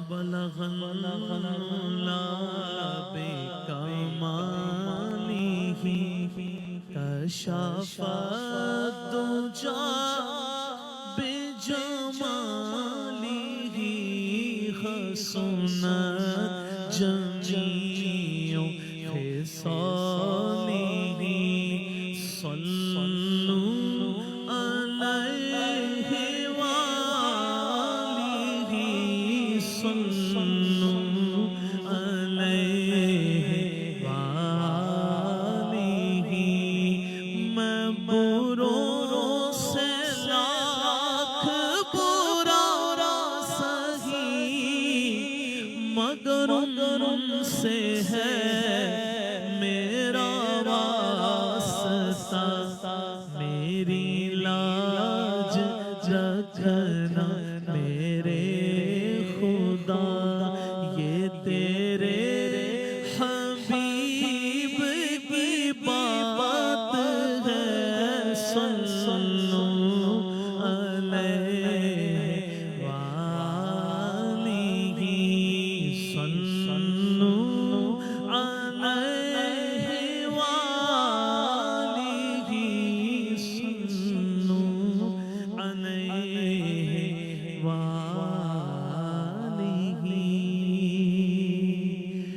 بلغ العلا بکمالہ کشف الدجی بجمالہ حسنت جمیع خصالہ صلوا علیہ وآلہ صلوا علیہ وآلہ میں بروں سے لاکھ برا سہی مگر ان سے ہے میرا واسطہ میری